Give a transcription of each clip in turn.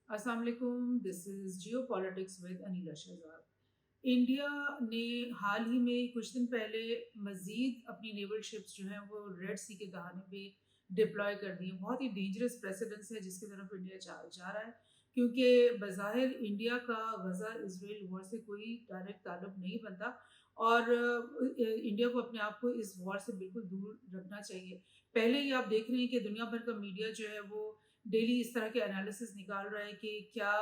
السلام علیکم. This is Geo politics with Anila Shahzad. India نے حال ہی میں کچھ دن پہلے مزید اپنی نیول شپس جو ہیں وہ ریڈ سی کے دہانے پہ ڈپلوائے کر دی ہیں. بہت ہی ڈینجرس پریسیڈنس ہے جس کی طرف انڈیا جا رہا ہے، کیونکہ بظاہر انڈیا کا غزہ اسرائیل وار سے کوئی ڈائریکٹ تعلق نہیں بنتا، اور انڈیا کو اپنے آپ کو اس وار سے بالکل دور رکھنا چاہیے. پہلے ہی آپ دیکھ رہے ہیں کہ دنیا بھر کا میڈیا جو ہے وہ ڈیلی اس طرح کے انالیسس نکال رہا ہے کہ کیا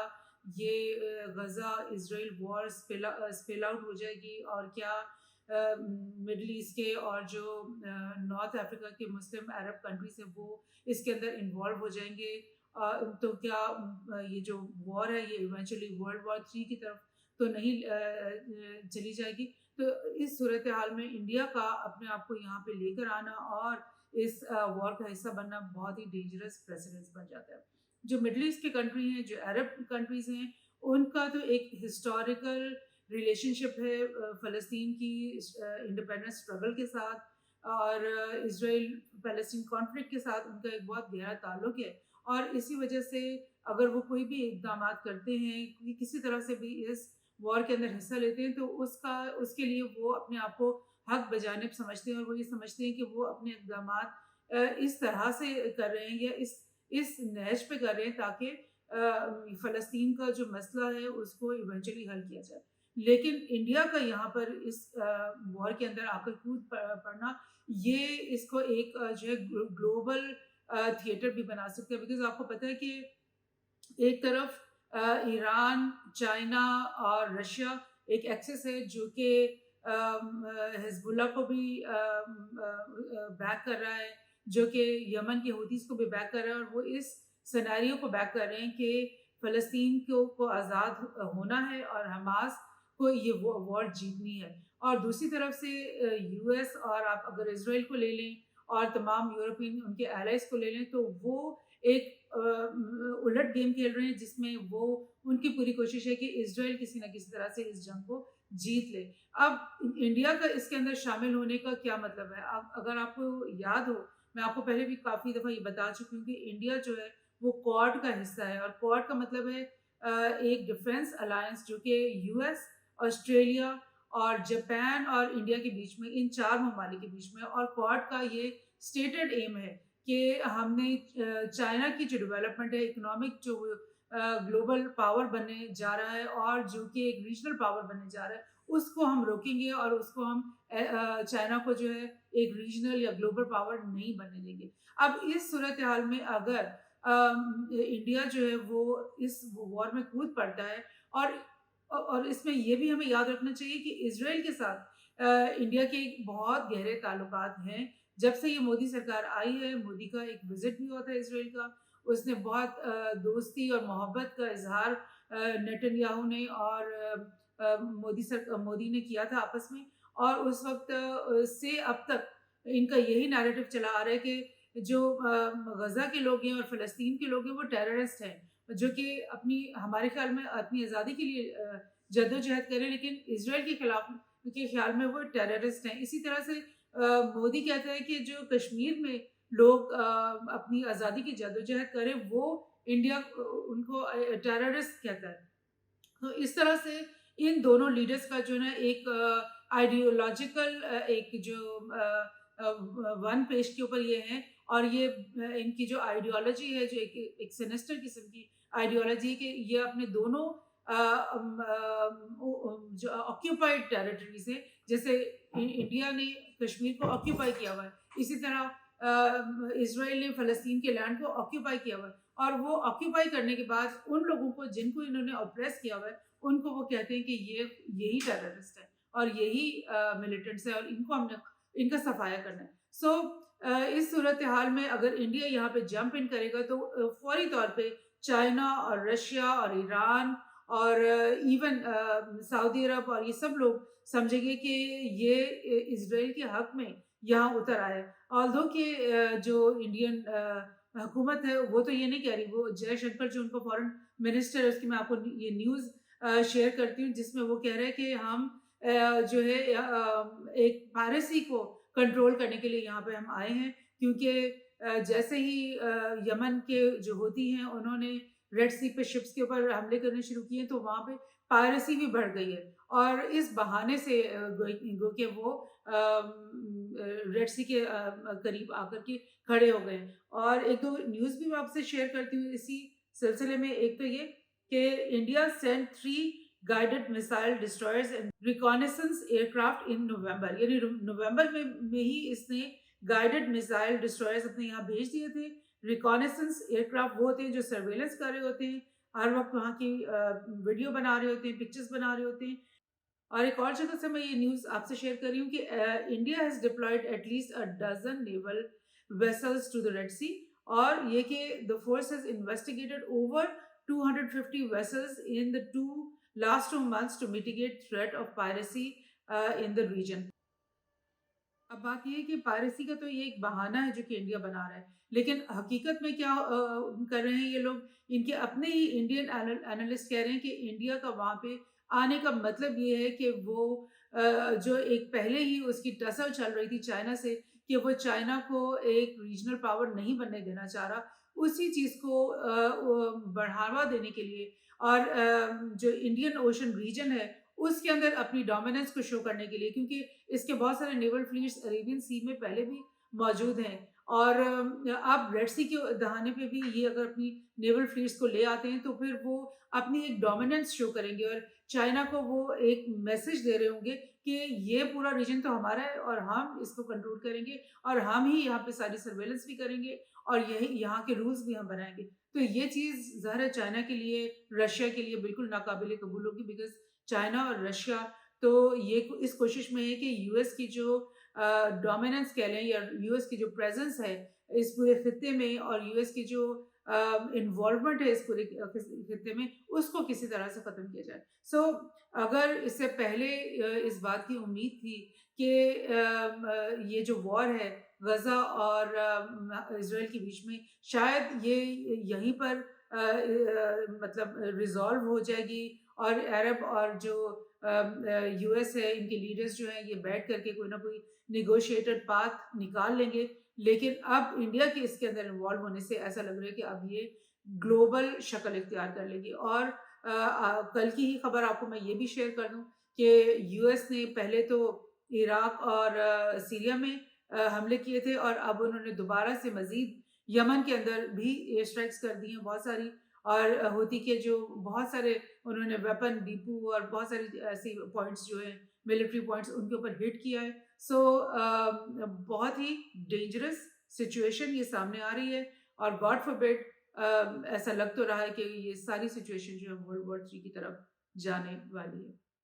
یہ غزہ اسرائیل وار اسپیل آؤٹ ہو جائے گی، اور کیا مڈل ایسٹ کے اور جو نارتھ افریقہ کے مسلم عرب کنٹریز ہیں وہ اس کے اندر انوالو ہو جائیں گے. تو کیا یہ جو وار ہے یہ ایونچولی ورلڈ وار 3 کی طرف تو نہیں چلی جائے گی. تو اس صورتحال میں انڈیا کا اپنے آپ کو یہاں پہ لے کر آنا اور اس وار کا حصہ بننا بہت ہی ڈینجرس پریسیڈنس بن جاتا ہے. جو مڈل ایسٹ کی کنٹری ہیں، جو عرب کنٹریز ہیں، ان کا تو ایک ہسٹوریکل ریلیشن شپ ہے فلسطین کی انڈیپینڈنس اسٹرگل کے ساتھ، اور اسرائیل پیلسٹین کانفلکٹ کے ساتھ ان کا ایک بہت گہرا تعلق ہے. اور اسی وجہ سے اگر وہ کوئی بھی اقدامات کرتے ہیں، کسی طرح سے بھی اس وار کے اندر حصہ لیتے ہیں، تو اس کے لیے وہ اپنے آپ کو حق بجانب سمجھتے ہیں، اور وہ یہ سمجھتے ہیں کہ وہ اپنے اقدامات اس طرح سے کر رہے ہیں یا اس نہج پہ کر رہے ہیں تاکہ فلسطین کا جو مسئلہ ہے اس کو ایونچولی حل کیا جائے. لیکن انڈیا کا یہاں پر اس وار کے اندر آ کر کود پڑنا، یہ اس کو ایک جو ہے گلوبل تھیٹر بھی بنا سکتے ہیں. بیکاز آپ کو پتہ ہے کہ ایک طرف ایران، چائنا اور رشیا ایک ایکسس ہے جو کہ حزب اللہ کو بھی بیک کر رہا ہے، جو کہ یمن کے حوثیز کو بھی بیک کر رہا ہے، اور وہ اس سیناریو کو بیک کر رہے ہیں کہ فلسطین کو آزاد ہونا ہے اور حماس کو یہ وار جیتنی ہے. اور دوسری طرف سے یو ایس، اور آپ اگر اسرائیل کو لے لیں اور تمام یورپین ان کے الائز کو لے لیں، تو وہ ایک الٹ گیم کھیل رہے ہیں جس میں وہ ان کی پوری کوشش ہے کہ اسرائیل کسی نہ کسی طرح سے اس جنگ کو جیت لے. اب انڈیا کا اس کے اندر شامل ہونے کا کیا مطلب ہے؟ اگر آپ کو یاد ہو، میں آپ کو پہلے بھی کافی دفعہ یہ بتا چکی ہوں کہ انڈیا جو ہے وہ کوڈ کا حصہ ہے، اور کوڈ کا مطلب ہے ایک ڈیفنس الائنس جو کہ یو ایس، آسٹریلیا اور جاپان اور انڈیا کے بیچ میں، ان 4 ممالک کے بیچ میں. اور کوڈ کا یہ اسٹیٹڈ ایم ہے کہ ہم نے چائنا کی جو ڈیولپمنٹ ہے، اکنامک جو گلوبل پاور بننے جا رہا ہے اور جو کہ ایک ریجنل پاور بننے جا رہا ہے، اس کو ہم روکیں گے، اور اس کو ہم چائنا کو جو ہے ایک ریجنل یا گلوبل پاور نہیں بننے دیں گے. اب اس صورتحال میں اگر انڈیا جو ہے وہ اس وار میں کود پڑتا ہے، اور اس میں یہ بھی ہمیں یاد رکھنا چاہیے کہ اسرائیل کے ساتھ انڈیا کے بہت گہرے تعلقات ہیں. جب سے یہ مودی سرکار آئی ہے، مودی کا ایک وزٹ بھی ہوا تھا اسرائیل کا، اس نے بہت دوستی اور محبت کا اظہار نیتن یاہو نے اور مودی نے کیا تھا آپس میں. اور اس وقت سے اب تک ان کا یہی نیریٹو چلا آ رہا ہے کہ جو غزہ کے لوگ ہیں اور فلسطین کے لوگ ہیں وہ ٹیررسٹ ہیں، جو کہ ہمارے خیال میں اپنی آزادی کے لیے جدوجہد کریں، لیکن اسرائیل کے خلاف کے خیال میں وہ ٹیررسٹ ہیں. اسی طرح سے مودی کہتا ہے کہ جو کشمیر میں لوگ اپنی آزادی کی جدوجہد کریں، وہ انڈیا ان کو ٹیررسٹ کہتا ہے. تو اس طرح سے ان دونوں لیڈرز کا جو ہے ایک آئیڈیولوجیکل ایک جو ون پیج کے اوپر یہ ہے، اور یہ ان کی جو آئیڈیالوجی ہے جو ایک سینسٹر قسم کی آئیڈیالوجی ہے کہ یہ اپنے دونوں جو آکیوپائڈ ٹیریٹریز ہیں، جیسے انڈیا نے کشمیر کو آکیوپائی کیا ہوا ہے، اسی طرح اسرائیل نے فلسطین کے لینڈ کو آکیوپائی کیا ہوا ہے. اور وہ آکیوپائی کرنے کے بعد ان لوگوں کو جن کو انہوں نے اپریس کیا ہوا ہے، ان کو وہ کہتے ہیں کہ یہی ٹیررسٹ ہے اور یہی ملیٹنٹس ہے، اور ان کو ہم نے ان کا صفایا کرنا ہے. سو اس صورتحال میں اگر انڈیا یہاں پہ جمپ ان کرے گا تو فوری طور پہ چائنا اور رشیا اور ایران اور ایون سعودی عرب اور یہ سب لوگ سمجھیں گے کہ یہ اسرائیل کے حق میں یہاں اتر آئے. آلدھو کہ جو انڈین حکومت ہے وہ تو یہ نہیں کہہ رہی، وہ جے شنکر جو ان کا فارن منسٹر ہے، اس کی میں آپ کو یہ نیوز شیئر کرتی ہوں جس میں وہ کہہ رہے ہیں کہ ہم جو ہے ایک پائریسی کو کنٹرول کرنے کے لیے یہاں پہ ہم آئے ہیں، کیونکہ جیسے ہی یمن کے جو ہوتی ہیں انہوں نے ریڈ سی پہ شپس کے اوپر حملے کرنے شروع کیے ہیں، تو وہاں پہ پائریسی بھی بڑھ گئی ہے، اور اس بہانے سے گو کہ وہ ریڈ سی کے قریب آ کر کے کھڑے ہو گئے ہیں۔ اور ایک دو نیوز بھی میں آپ سے شیئر کرتی ہوں اسی سلسلے میں۔ ایک تو یہ کہ India send 3 guided missile destroyers and reconnaissance aircraft in November, یعنی نومبر میں ہی اس نے گائیڈڈ میسائل ڈسٹرائرز اپنے یہاں بھیج دیے تھے۔ ریکانیسنس ایئر کرافٹ وہ ہوتے ہیں جو سرویلنس کر رہے ہوتے ہیں، ہر وقت وہاں کی ویڈیو بنا رہے ہوتے ہیں، پکچرز بنا رہے ہوتے ہیں۔ اور ایک اور جگہ سے میں یہ نیوز آپ سے شیئر کر رہی ہوں کہ India has deployed at least a dozen naval vessels to the Red Sea، اور یہ کہ the force has investigated over 250 vessels in the last 2 months to mitigate threat of piracy in the region۔ اب بات یہ ہے کہ piracy کا تو یہ ایک بہانہ ہے جو کہ انڈیا بنا رہا ہے، لیکن حقیقت میں کیا کر رہے ہیں یہ لوگ؟ ان کے اپنے ہی انڈین اینالسٹ کہہ رہے ہیں کہ انڈیا کا وہاں پہ آنے کا مطلب یہ ہے کہ وہ جو ایک پہلے ہی اس کی ٹسل چل رہی تھی چائنا سے، کہ وہ چائنا کو ایک ریجنل پاور نہیں بننے دینا چاہ رہا، اسی چیز کو بڑھاوا دینے کے لیے، اور جو انڈین اوشن ریجن ہے اس کے اندر اپنی ڈومیننس کو شو کرنے کے لیے، کیونکہ اس کے بہت سارے نیول فلیٹس عربین سی میں پہلے بھی موجود ہیں، اور اب ریڈ سی کے دہانے پہ بھی یہ اگر اپنی نیول فلیٹس کو لے آتے ہیں تو پھر وہ اپنی ایک ڈومیننس شو کریں گے، اور چائنا کو وہ ایک میسج دے رہے ہوں گے کہ یہ پورا ریجن تو ہمارا ہے اور ہم اس کو کنٹرول کریں گے، اور ہم ہی یہاں پہ ساری سرویلنس بھی کریں گے، اور یہی یہاں کے رولز بھی ہم بنائیں گے۔ تو یہ چیز ظاہر ہے چائنا کے لیے، رشیا کے لیے بالکل ناقابل قبول ہوگی، بیکاز چائنا اور رشیا تو یہ اس کوشش میں ہے کہ یو ایس کی جو ڈومیننس کہہ لیں، یا یو ایس کی جو پریزنس ہے اس پورے خطے میں، اور یو ایس کی جو انوالومنٹ ہے اس پورے خطے میں، اس کو کسی طرح سے ختم کیا جائے۔ سو اگر اس سے پہلے اس بات کی امید تھی کہ یہ جو وار ہے غزہ اور اسرائیل کے بیچ میں، شاید یہ یہیں پر مطلب ریزالو ہو جائے گی، اور عرب اور جو یو ایس ہے ان کے لیڈرز جو ہیں یہ بیٹھ کر کے کوئی نہ کوئی نیگوشیٹڈ پاتھ نکال لیں گے، لیکن اب انڈیا کے اس کے اندر انوالو ہونے سے ایسا لگ رہا ہے کہ اب یہ گلوبل شکل اختیار کر لے گی۔ اور کل کی ہی خبر آپ کو میں یہ بھی شیئر کر دوں کہ یو ایس نے پہلے تو عراق اور سیریا میں حملے کیے تھے، اور اب انہوں نے دوبارہ سے مزید یمن کے اندر بھی ایئر اسٹرائکس کر دی ہیں بہت ساری، اور ہوتی کہ جو بہت سارے انہوں نے ویپن ڈیپو اور بہت ساری ایسی پوائنٹس جو ہیں ملٹری پوائنٹس ان کے اوپر ہٹ کیا ہے۔ سو بہت ہی ڈینجرس سچویشن یہ سامنے آ رہی ہے، اور گاڈ فوربڈ ایسا لگ تو رہا ہے کہ یہ ساری سچویشن جو ہے ورلڈ وار 3 کی طرف جانے والی ہے۔